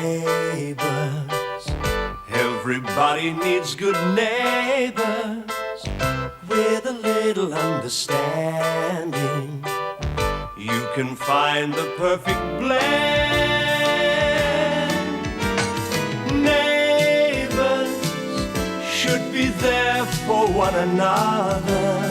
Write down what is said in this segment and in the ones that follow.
Neighbours, everybody needs good neighbours with a little understanding. You can find the perfect blend. Neighbours should be there for one another.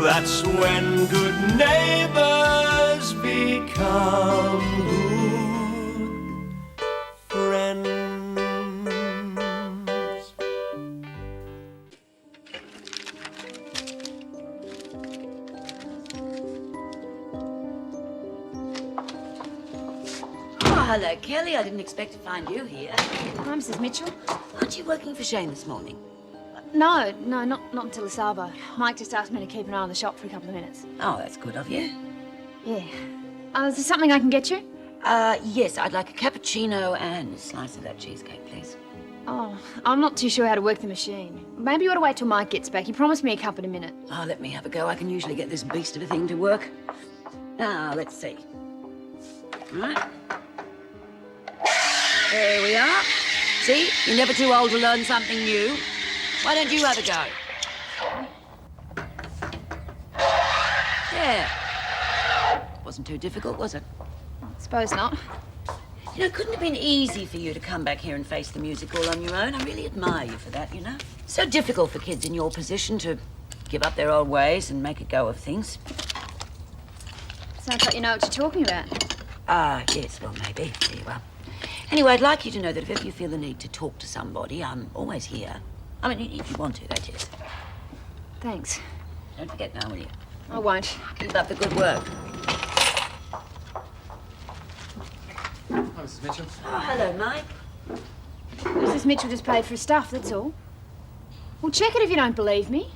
That's when good neighbours become good friends. Oh, hello, Kelly. I didn't expect to find you here. Hi, Mrs. Mitchell. Aren't you working for Shane this morning? No, not until this hour. Mike just asked me to keep an eye on the shop for a couple of minutes. Oh, that's good of you. Yeah. Is there something I can get you? Yes, I'd like a cappuccino and a slice of that cheesecake, please. Oh, I'm not too sure how to work the machine. Maybe you ought to wait till Mike gets back. He promised me a cup in a minute. Oh, let me have a go. I can usually get this beast of a thing to work. Now, let's see. All right. There we are. See? You're never too old to learn something new. Why don't you have a go? Yeah. Wasn't too difficult, was it? I suppose not. You know, it couldn't have been easy for you to come back here and face the music all on your own. I really admire you for that, you know? So difficult for kids in your position to give up their old ways and make a go of things. Sounds like you know what you're talking about. Yes, well, maybe. There you are. Anyway, I'd like you to know that if ever you feel the need to talk to somebody, I'm always here. I mean, if you want to, that is. Thanks. Don't forget now, will you? I won't. Keep up the good work. Hi, Mrs. Mitchell. Oh, hello, Mike. Mrs. Mitchell just paid for his stuff, that's all. Well, check it if you don't believe me.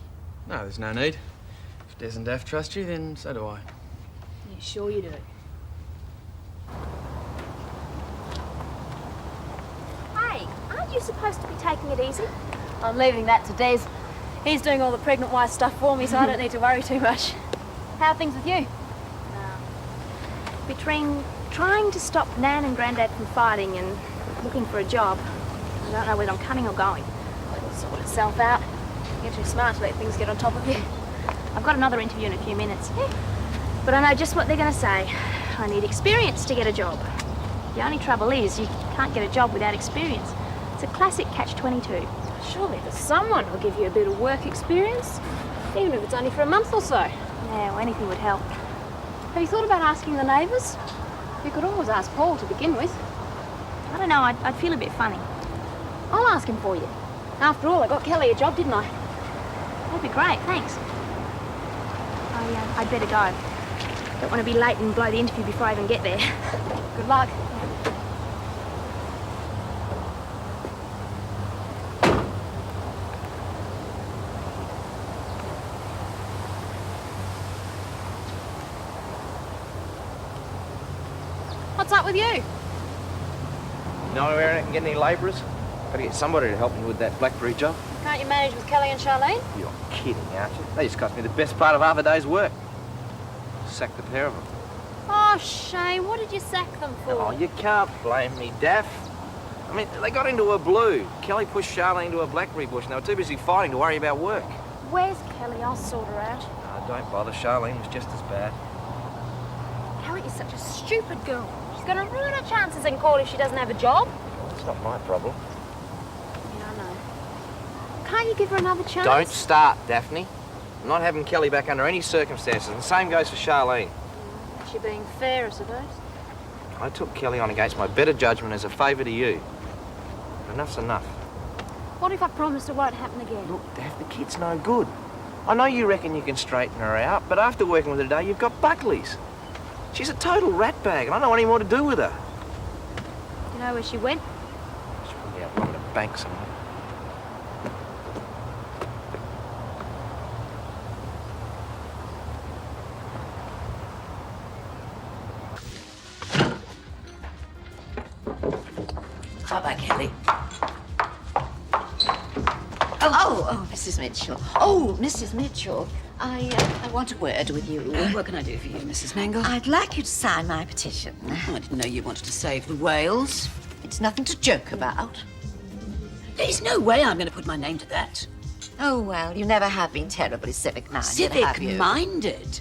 No, there's no need. If Des and Daph trust you, then so do I. Yeah, sure you do. Hey, aren't you supposed to be taking it easy? I'm leaving that to Des. He's doing all the pregnant wife stuff for me, so I don't need to worry too much. How are things with you? Between trying to stop Nan and Grandad from fighting and looking for a job, I don't know whether I'm coming or going. It'll sort itself out. You're too smart to let things get on top of you. I've got another interview in a few minutes. But I know just what they're going to say. I need experience to get a job. The only trouble is you can't get a job without experience. It's a classic catch-22. Surely there's someone who'll give you a bit of work experience, even if it's only for a month or so. Yeah, well, anything would help. Have you thought about asking the neighbours? You could always ask Paul to begin with. I don't know, I'd feel a bit funny. I'll ask him for you. After all, I got Kelly a job, didn't I? That'd be great, thanks. I'd better go. Don't want to be late and blow the interview before I even get there. Good luck. What's up with you? Know where I can get any labourers? Gotta get somebody to help me with that blackberry job. Can't you manage with Kelly and Charlene? You're kidding, aren't you? They just cost me the best part of half a day's work. Sacked the pair of them. Oh, Shane, what did you sack them for? Oh, you can't blame me, Daph. I mean, they got into a blue. Kelly pushed Charlene to a blackberry bush and they were too busy fighting to worry about work. Where's Kelly? I'll sort her out. Oh, don't bother. Charlene was just as bad. Kelly is such a stupid girl. She's going to ruin her chances in court if she doesn't have a job. Well, it's not my problem. Yeah, I know. Can't you give her another chance? Don't start, Daphne. I'm not having Kelly back under any circumstances. And the same goes for Charlene. That's you being fair, I suppose. I took Kelly on against my better judgment as a favour to you. But enough's enough. What if I promised it won't happen again? Look, Daph, the kid's no good. I know you reckon you can straighten her out, but after working with her today, you've got Buckley's. She's a total rat bag, and I don't want any more to do with her. You know where she went? She's probably out robbing a bank somewhere. Bye-bye, Kelly. Oh, Mrs. Mitchell. Oh, Mrs. Mitchell. I want a word with you. What can I do for you, Mrs. Mangle? I'd like you to sign my petition. Oh, I didn't know you wanted to save the whales. It's nothing to joke about. There's no way I'm going to put my name to that. Oh, well, you never have been terribly civic-minded, have you? Civic-minded?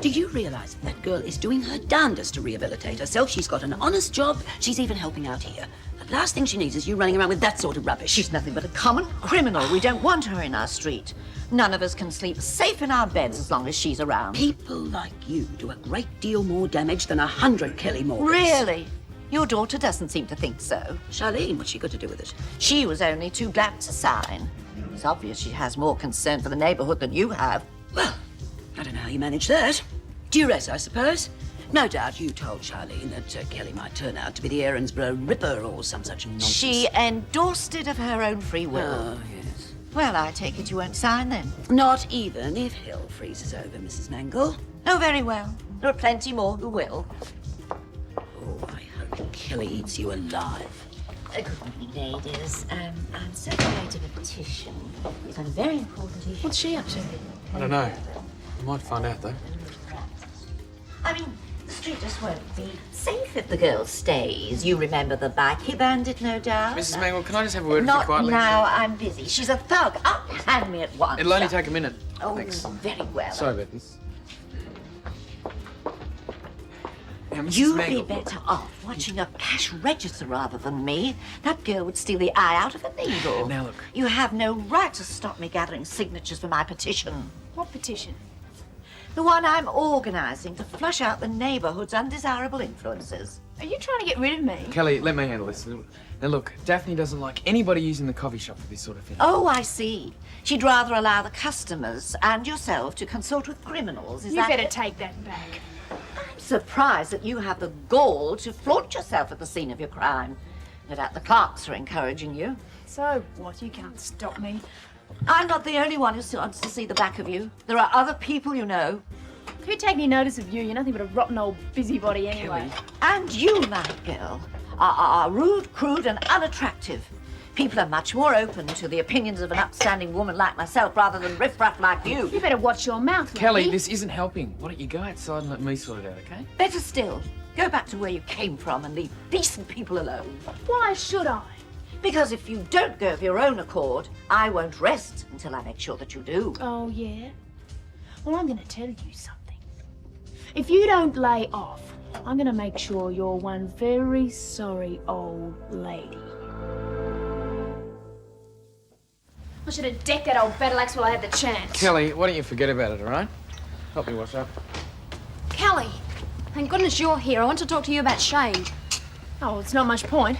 Do you realise that girl is doing her darndest to rehabilitate herself? She's got an honest job. She's even helping out here. The last thing she needs is you running around with that sort of rubbish. She's nothing but a common criminal. We don't want her in our street. None of us can sleep safe in our beds as long as she's around. People like you do a great deal more damage than 100 Kelly Morgans. Really? Your daughter doesn't seem to think so. Charlene, what's she got to do with it? She was only too glad to sign. It's obvious she has more concern for the neighbourhood than you have. Well, I don't know how you manage that. Duress, I suppose. No doubt you told Charlene that Kelly might turn out to be the Erinsborough Ripper or some such nonsense. She endorsed it of her own free will. Oh, yes. Well, I take it you won't sign then. Not even if hell freezes over, Mrs. Mangle. Oh, very well. There are plenty more who will. Oh, I hope Kelly eats you alive. Good morning, ladies. I'm circulating a petition. It's on a very important issue. What's she up to? I don't know. I might find out, though. I mean, the street just won't be safe if the girl stays. You remember the bikie bandit, no doubt? Mrs. Mangle, can I just have a word with you Not quietly? now, I'm busy. She's a thug. Up, hand me at once. It'll only take a minute. Oh, Thanks. very well. Sorry about this. Now, Mrs. You'd Mangle. be better off watching a cash register rather than me. That girl would steal the eye out of a needle. Now look. You have no right to stop me gathering signatures for my petition. What petition? The one I'm organising to flush out the neighbourhood's undesirable influences. Are you trying to get rid of me? Kelly, let me handle this. Now look, Daphne doesn't like anybody using the coffee shop for this sort of thing. Oh, I see. She'd rather allow the customers and yourself to consult with criminals. Is You that better it? take that back. I'm surprised that you have the gall to flaunt yourself at the scene of your crime. No doubt the Clarkes are encouraging you. So what? You can't stop me. I'm not the only one who still wants to see the back of you. There are other people you know. Who'd take any notice of you? You're nothing but a rotten old busybody anyway. And you, my girl, are rude, crude, and unattractive. People are much more open to the opinions of an upstanding woman like myself rather than riffraff like you. You better watch your mouth, Kelly, Vikki. this isn't helping. Why don't you go outside and let me sort it out, okay? Better still, go back to where you came from and leave decent people alone. Why should I? Because if you don't go of your own accord, I won't rest until I make sure that you do. Oh, yeah? Well, I'm going to tell you something. If you don't lay off, I'm going to make sure you're one very sorry old lady. I should have decked that old battle axe while I had the chance. Kelly, why don't you forget about it, all right? Help me wash up. Kelly, thank goodness you're here. I want to talk to you about Shane. Oh, it's not much point.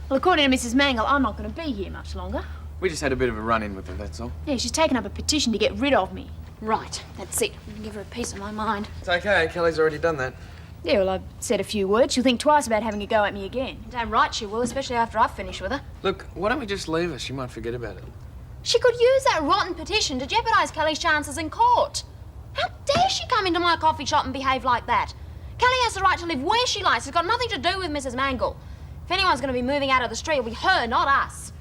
Well, according to Mrs. Mangle, I'm not going to be here much longer. We just had a bit of a run-in with her, that's all. Yeah, she's taken up a petition to get rid of me. Right, that's it. I'm gonna give her a piece of my mind. It's okay, Kelly's already done that. Yeah, well, I've said a few words. She'll think twice about having a go at me again. Damn right she will, especially after I've finished with her. Look, why don't we just leave her? She might forget about it. She could use that rotten petition to jeopardise Kelly's chances in court. How dare she come into my coffee shop and behave like that? Kelly has the right to live where she likes. It's got nothing to do with Mrs. Mangle. If anyone's going to be moving out of the street, it'll be her, not us.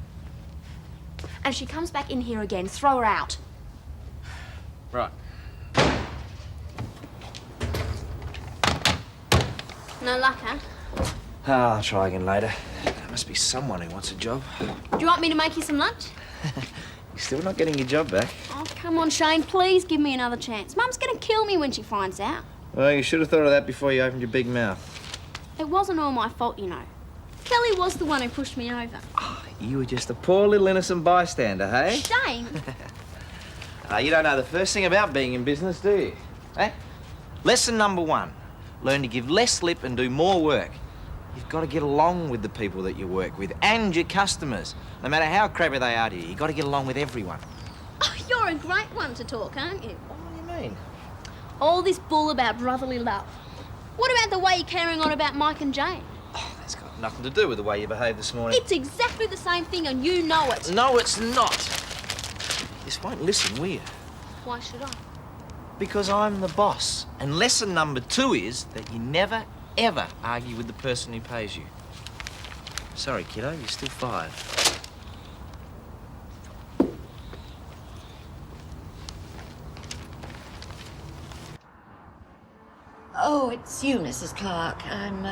And if she comes back in here again, throw her out. Right. No luck, huh? I'll try again later. There must be someone who wants a job. Do you want me to make you some lunch? You're still not getting your job back. Oh, come on, Shane. Please give me another chance. Mum's going to kill me when she finds out. Well, you should have thought of that before you opened your big mouth. It wasn't all my fault, you know. Kelly was the one who pushed me over. You were just a poor little innocent bystander, hey? Shane? You don't know the first thing about being in business, do you? Eh? Lesson number 1. Learn to give less lip and do more work. You've got to get along with the people that you work with and your customers. No matter how crappy they are to you, you've got to get along with everyone. Oh, you're a great one to talk, aren't you? What do you mean? All this bull about brotherly love. What about the way you're carrying on about Mike and Jane? Oh, that's got nothing to do with the way you behaved this morning. It's exactly the same thing and you know it. No, it's not. You just won't listen, will you? Why should I? Because I'm the boss. And lesson number 2 is that you never, ever argue with the person who pays you. Sorry, kiddo, you're still fired. Oh, it's you, Mrs. Clarke. I'm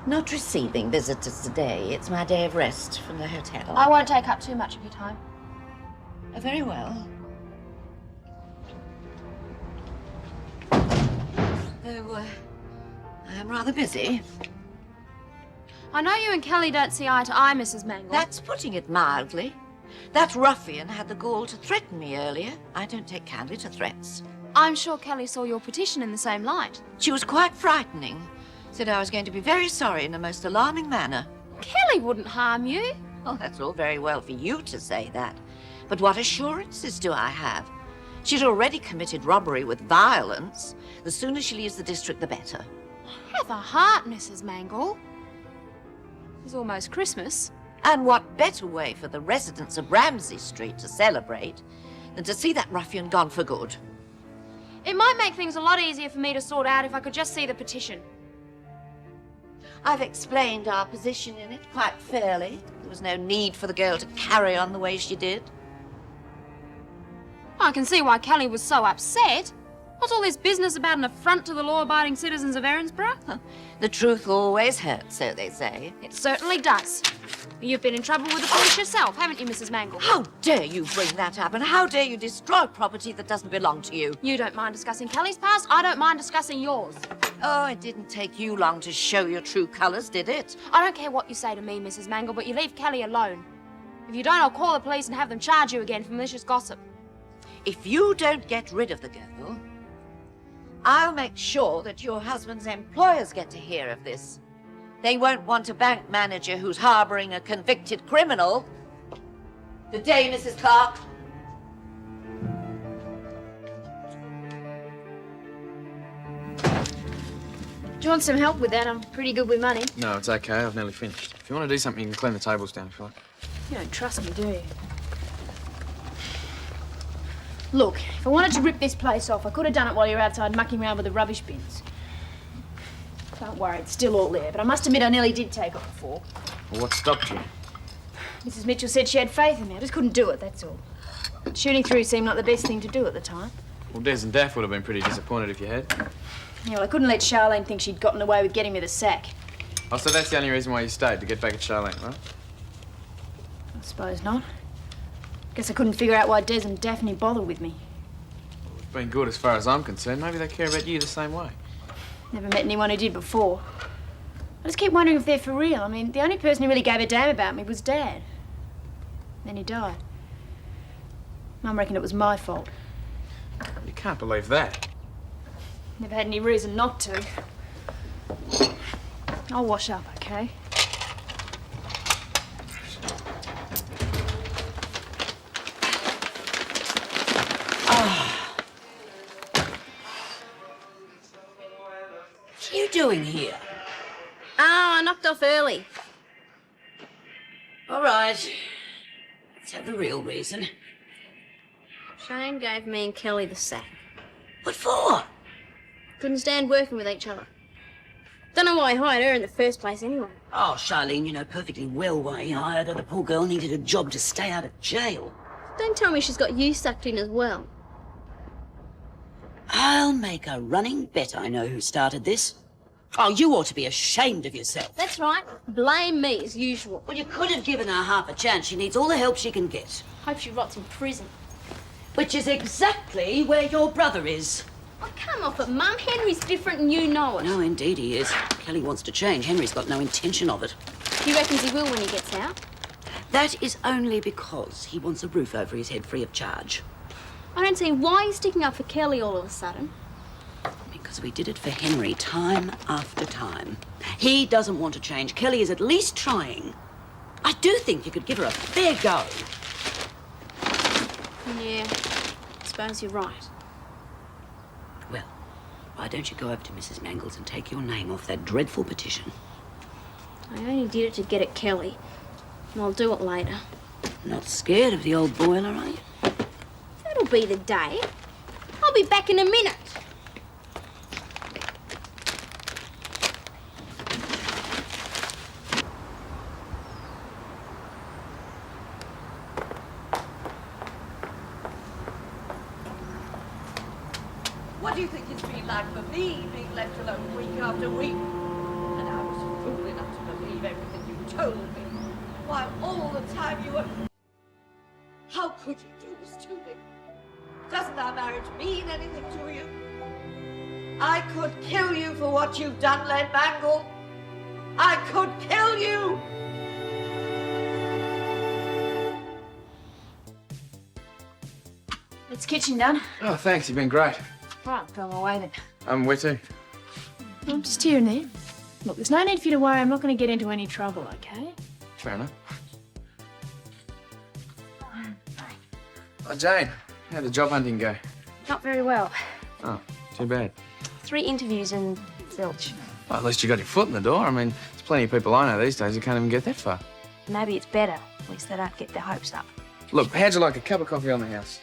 Not receiving visitors today. It's my day of rest from the hotel. I won't take up too much of your time. Very well. Though, I am rather busy. I know you and Kelly don't see eye to eye, Mrs. Mangle. That's putting it mildly. That ruffian had the gall to threaten me earlier. I don't take kindly to threats. I'm sure Kelly saw your petition in the same light. She was quite frightening. Said I was going to be very sorry in a most alarming manner. Kelly wouldn't harm you. Oh, that's all very well for you to say that. But what assurances do I have? She's already committed robbery with violence. The sooner she leaves the district, the better. Have a heart, Mrs. Mangle. It's almost Christmas. And what better way for the residents of Ramsay Street to celebrate than to see that ruffian gone for good? It might make things a lot easier for me to sort out if I could just see the petition. I've explained our position in it quite fairly. There was no need for the girl to carry on the way she did. I can see why Kelly was so upset. What's all this business about an affront to the law-abiding citizens of Erinsborough? The truth always hurts, so they say. It certainly does. You've been in trouble with the police yourself, haven't you, Mrs. Mangle? How dare you bring that up, and how dare you destroy property that doesn't belong to you? You don't mind discussing Kelly's past, I don't mind discussing yours. Oh, it didn't take you long to show your true colours, did it? I don't care what you say to me, Mrs. Mangle, but you leave Kelly alone. If you don't, I'll call the police and have them charge you again for malicious gossip. If you don't get rid of the girl, I'll make sure that your husband's employers get to hear of this. They won't want a bank manager who's harbouring a convicted criminal. Good day, Mrs. Clarke. Do you want some help with that? I'm pretty good with money. No, it's okay. I've nearly finished. If you want to do something, you can clean the tables down if you like. You don't trust me, do you? Look, if I wanted to rip this place off, I could have done it while you were outside mucking around with the rubbish bins. Don't worry, it's still all there, but I must admit I nearly did take off before. Well, what stopped you? Mrs. Mitchell said she had faith in me. I just couldn't do it, that's all. Shooting through seemed like the best thing to do at the time. Well, Des and Daphne would have been pretty disappointed if you had. Yeah, well, I couldn't let Charlene think she'd gotten away with getting me the sack. Oh, so that's the only reason why you stayed, to get back at Charlene, right? I suppose not. Guess I couldn't figure out why Des and Daphne bother with me. It's been good as far as I'm concerned. Maybe they care about you the same way. Never met anyone who did before. I just keep wondering if they're for real. I mean, the only person who really gave a damn about me was Dad. Then he died. Mum reckoned it was my fault. You can't believe that. Never had any reason not to. I'll wash up, okay? What are you doing here? Oh, I knocked off early. All right. Let's have the real reason. Shane gave me and Kelly the sack. What for? Couldn't stand working with each other. Don't know why I hired her in the first place anyway. Oh, Charlene, you know perfectly well why he hired her. The poor girl needed a job to stay out of jail. Don't tell me she's got you sucked in as well. I'll make a running bet I know who started this. Oh, you ought to be ashamed of yourself. That's right. Blame me as usual. Well, you could have given her half a chance. She needs all the help she can get. Hope she rots in prison. Which is exactly where your brother is. Oh, come off it, Mum. Henry's different and you know it. No, indeed he is. Kelly wants to change. Henry's got no intention of it. He reckons he will when he gets out. That is only because he wants a roof over his head free of charge. I don't see why he's sticking up for Kelly all of a sudden. Because we did it for Henry time after time. He doesn't want to change. Kelly is at least trying. I do think you could give her a fair go. Yeah, I suppose you're right. Well, why don't you go over to Mrs. Mangle's and take your name off that dreadful petition? I only did it to get at Kelly, and I'll do it later. Not scared of the old boiler, are you? That'll be the day. I'll be back in a minute. What do you think it's been like for me, being left alone week after week? And I was fool enough believe everything you told me. While all the time you were... How could you do this to me? Doesn't our marriage mean anything to you? I could kill you for what you've done, Len Mangle. I could kill you! It's kitchen done. Oh, thanks. You've been great. Right, go my way then. Where to? I'm just here and there. Look, there's no need for you to worry. I'm not going to get into any trouble, okay? Fair enough. Oh, Jane, how'd the job hunting go? Not very well. Oh, too bad. 3 interviews and zilch. Well, at least you got your foot in the door. I mean, there's plenty of people I know these days who can't even get that far. Maybe it's better. At least they don't get their hopes up. Look, how'd you like a cup of coffee on the house?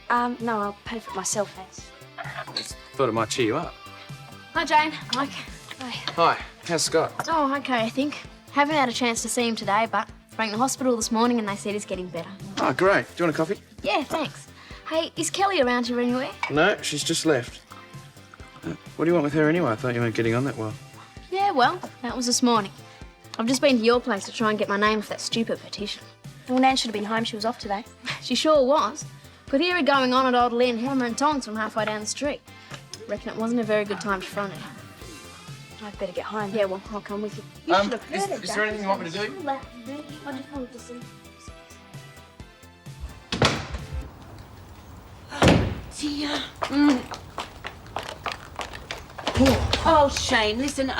No, I'll pay for it myself, thanks. Just thought it might cheer you up. Hi, Jane. Mike. Hi. Hi, how's Scott? Oh, okay, I think. Haven't had a chance to see him today, but rang the hospital this morning and they said he's getting better. Oh, great. Do you want a coffee? Yeah, thanks. Hey, is Kelly around here anywhere? No, she's just left. What do you want with her anyway? I thought you weren't getting on that well. Yeah, well, that was this morning. I've just been to your place to try and get my name off that stupid petition. Well, Nan should have been home. She was off today. She sure was. Could hear her going on at old Lynn, hammer and tongs from halfway down the street. Reckon it wasn't a very good time to front it. I'd better get home. Yeah, well, I'll come with you. You should have heard it, is there anything you want me to do? I just wanted to see. Dear. Oh, Shane, listen,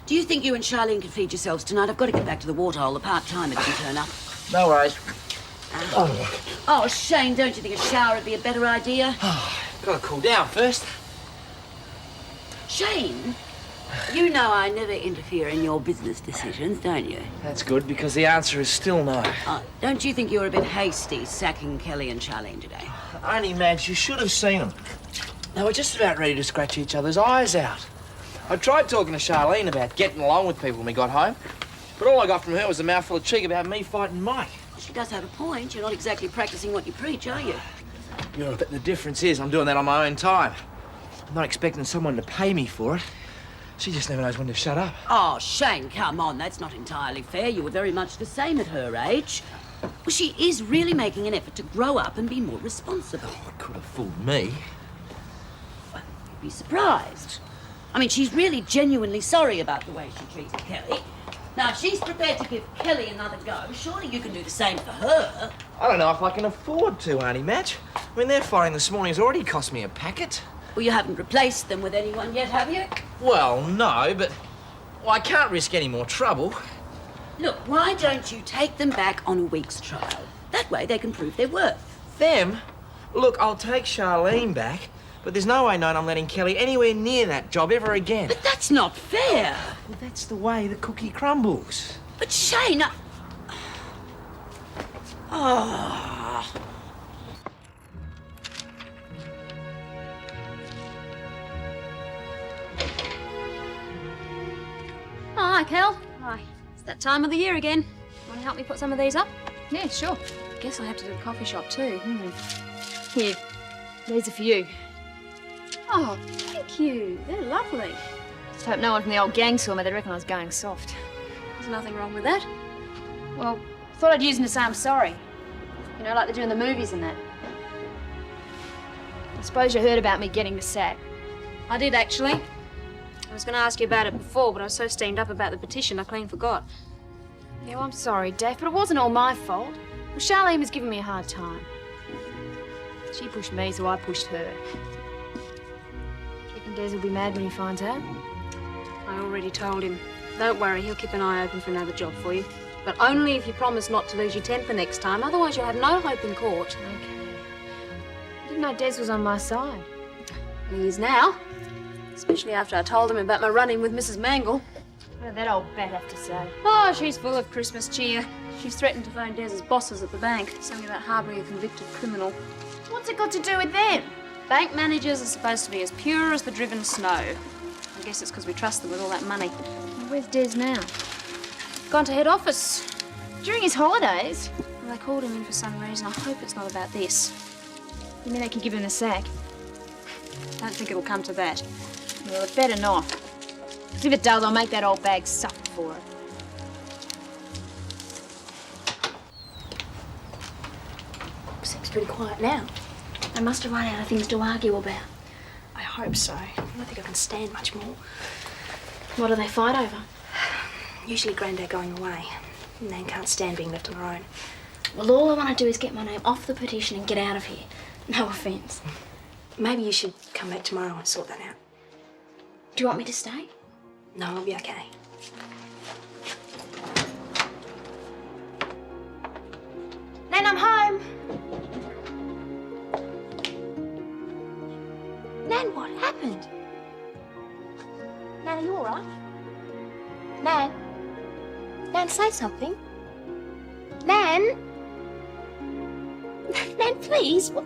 do you think you and Charlene can feed yourselves tonight? I've got to get back to the waterhole. The part-timer didn't turn up. No worries. Oh, Shane, don't you think a shower would be a better idea? Gotta cool down first. Shane, you know I never interfere in your business decisions, don't you? That's good, because the answer is still no. Don't you think you were a bit hasty sacking Kelly and Charlene today? Only, Mads, you should have seen them. They were just about ready to scratch each other's eyes out. I tried talking to Charlene about getting along with people when we got home, but all I got from her was a mouthful of cheek about me fighting Mike. She does have a point. You're not exactly practicing what you preach, are you? Yeah, but the difference is I'm doing that on my own time. I'm not expecting someone to pay me for it. She just never knows when to shut up. Oh, Shane, come on. That's not entirely fair. You were very much the same at her age. Well, she is really making an effort to grow up and be more responsible. Oh, it could have fooled me. Well, you'd be surprised. I mean, she's really genuinely sorry about the way she treated Kelly. Now, if she's prepared to give Kelly another go, surely you can do the same for her. I don't know if I can afford to, Auntie Madge. I mean, their fighting this morning has already cost me a packet. Well, you haven't replaced them with anyone yet, have you? Well, no, but I can't risk any more trouble. Look, why don't you take them back on a week's trial? That way they can prove their worth. Them? Look, I'll take Charlene back, but there's no way known I'm letting Kelly anywhere near that job ever again. But that's not fair. Well, that's the way the cookie crumbles. But Shane, Oh. Oh, hi, Kel. Hi. It's that time of the year again. Want to help me put some of these up? Yeah, sure. Guess I'll have to do the coffee shop too. Here, these are for you. Oh, thank you. They're lovely. Just hope no one from the old gang saw me. They'd reckon I was going soft. There's nothing wrong with that. Well, thought I'd use them to say I'm sorry. You know, like they do in the movies and that. I suppose you heard about me getting the sack. I did, actually. I was going to ask you about it before, but I was so steamed up about the petition I clean forgot. Yeah, well, I'm sorry, Daph, but it wasn't all my fault. Well, Charlene was giving me a hard time. She pushed me, so I pushed her. Reckon Des will be mad when he finds out. I already told him. Don't worry, he'll keep an eye open for another job for you. But only if you promise not to lose your temper next time, otherwise you'll have no hope in court. Okay. I didn't know Des was on my side. He is now. Especially after I told him about my run-in with Mrs. Mangle. What did that old bat have to say? Oh, she's full of Christmas cheer. She's threatened to phone Des's bosses at the bank, something about harbouring a convicted criminal. What's it got to do with them? Bank managers are supposed to be as pure as the driven snow. I guess it's because we trust them with all that money. Well, where's Des now? Gone to head office. During his holidays? Well, they called him in for some reason. I hope it's not about this. You mean they can give him the sack? Don't think it'll come to that. Well, it better not. 'Cause if it does, I'll make that old bag suffer for it. It's pretty quiet now. They must have run out of things to argue about. I hope so. I don't think I can stand much more. What do they fight over? Usually Grandad going away. Nan can't stand being left on her own. Well, all I want to do is get my name off the petition and get out of here. No offence. Maybe you should come back tomorrow and sort that out. Do you want me to stay? No, I'll be okay. Nan, I'm home. Nan, what happened? Nan, are you all right? Nan? Nan, say something. Nan? Nan, please. What?